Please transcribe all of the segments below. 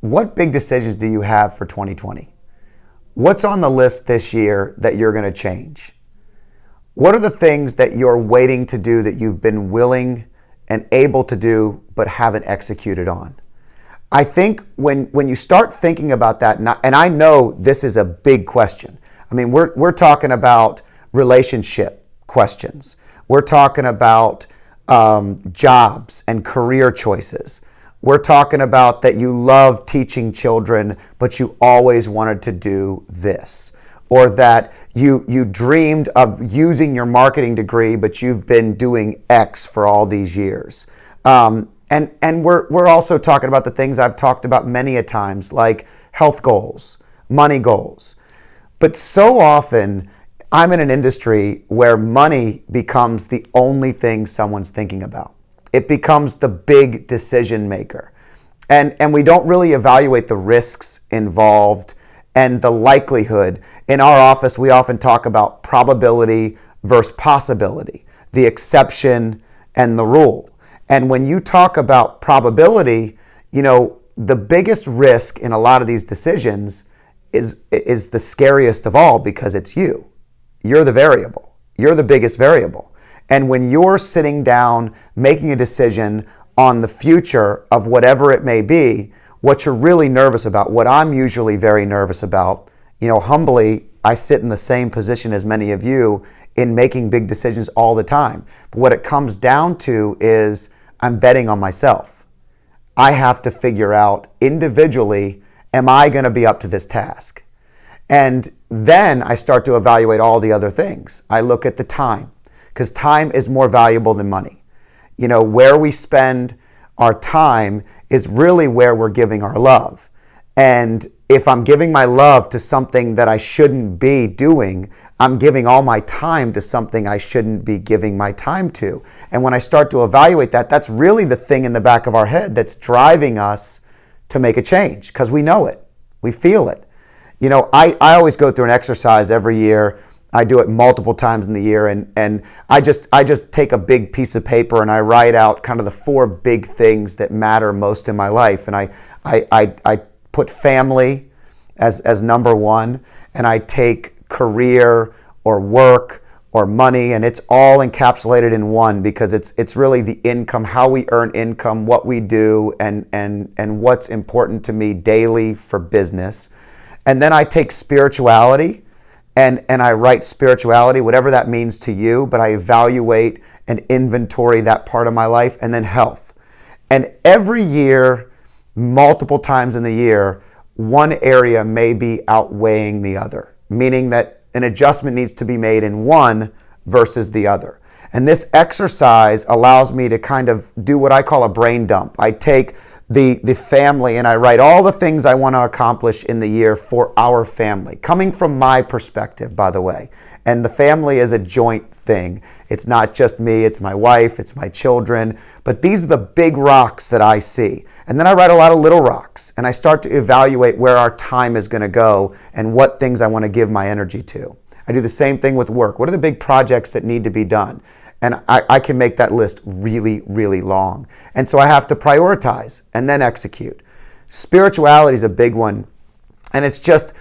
what big decisions do you have for 2020? What's on the list this year that you're going to change? What are the things that you're waiting to do that you've been willing and able to do but haven't executed on? I think when you start thinking about that, and I know this is a big question. I mean, we're talking about relationship questions. We're talking about jobs and career choices. We're talking about that you love teaching children, but you always wanted to do this. Or that you dreamed of using your marketing degree, but you've been doing X for all these years. And we're also talking about the things I've talked about many a times, like health goals, money goals. But so often, I'm in an industry where money becomes the only thing someone's thinking about. It becomes the big decision maker. And we don't really evaluate the risks involved and the likelihood. In our office, we often talk about probability versus possibility, the exception and the rule. And when you talk about probability, the biggest risk in a lot of these decisions is the scariest of all, because it's you. You're the variable. You're the biggest variable. And when you're sitting down making a decision on the future of whatever it may be, what you're really nervous about, what I'm usually very nervous about, humbly, I sit in the same position as many of you in making big decisions all the time. But what it comes down to is I'm betting on myself. I have to figure out individually, am I going to be up to this task? And then I start to evaluate all the other things. I look at the time, because time is more valuable than money. Where we spend our time is really where we're giving our love. And if I'm giving my love to something that I shouldn't be doing, I'm giving all my time to something I shouldn't be giving my time to. And when I start to evaluate that, that's really the thing in the back of our head that's driving us to make a change, because we know it. We feel it. I always go through an exercise every year. I do it multiple times in the year, and I just take a big piece of paper and I write out kind of the 4 big things that matter most in my life. And I put family as number 1, and I take career or work or money, and it's all encapsulated in one, because it's really the income, how we earn income, what we do, and what's important to me daily for business. And then I take spirituality, and I write spirituality, whatever that means to you, but I evaluate and inventory that part of my life. And then health. And every year, multiple times in the year, one area may be outweighing the other, meaning that an adjustment needs to be made in one versus the other. And this exercise allows me to kind of do what I call a brain dump. I take the family and I write all the things I want to accomplish in the year for our family, coming from my perspective, by the way. And the family is a joint thing. It's not just me, it's my wife, it's my children. But these are the big rocks that I see. And then I write a lot of little rocks, and I start to evaluate where our time is going to go and what things I want to give my energy to. I do the same thing with work. What are the big projects that need to be done? And I can make that list really, really long. And so I have to prioritize and then execute. Spirituality is a big one. And it's just,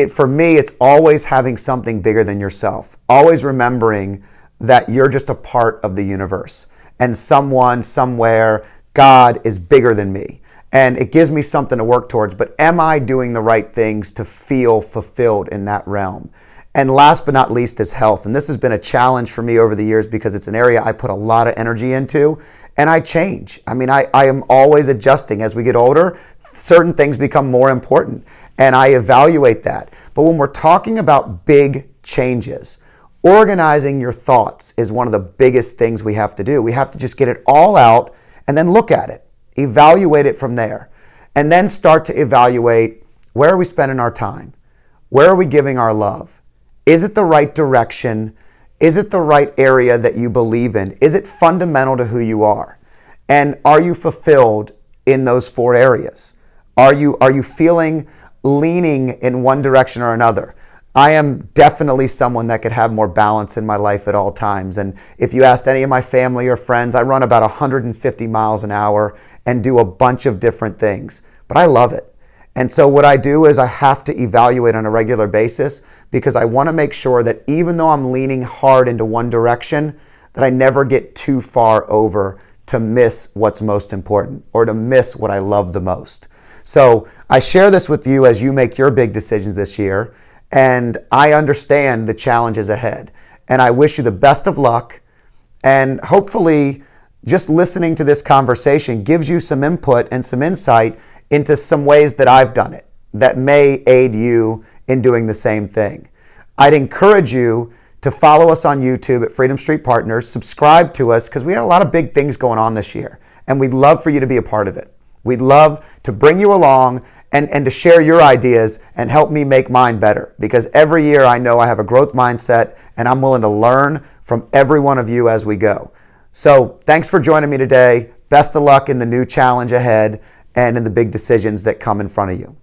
for me, it's always having something bigger than yourself. Always remembering that you're just a part of the universe. And someone, somewhere, God is bigger than me. And it gives me something to work towards. But am I doing the right things to feel fulfilled in that realm? And last but not least is health. And this has been a challenge for me over the years, because it's an area I put a lot of energy into, and I change. I mean, I am always adjusting. As we get older, certain things become more important, and I evaluate that. But when we're talking about big changes, organizing your thoughts is one of the biggest things we have to do. We have to just get it all out and then look at it, evaluate it from there, and then start to evaluate, where are we spending our time? Where are we giving our love? Is it the right direction? Is it the right area that you believe in? Is it fundamental to who you are? And are you fulfilled in those 4 areas? Are you feeling leaning in one direction or another? I am definitely someone that could have more balance in my life at all times. And if you asked any of my family or friends, I run about 150 miles an hour and do a bunch of different things. But I love it. And so what I do is I have to evaluate on a regular basis because I want to make sure that even though I'm leaning hard into one direction, that I never get too far over to miss what's most important or to miss what I love the most. So I share this with you as you make your big decisions this year, and I understand the challenges ahead. And I wish you the best of luck, and hopefully just listening to this conversation gives you some input and some insight into some ways that I've done it that may aid you in doing the same thing. I'd encourage you to follow us on YouTube at Freedom Street Partners, subscribe to us because we had a lot of big things going on this year, and we'd love for you to be a part of it. We'd love to bring you along and to share your ideas and help me make mine better, because every year I know I have a growth mindset and I'm willing to learn from every one of you as we go. So thanks for joining me today. Best of luck in the new challenge ahead and in the big decisions that come in front of you.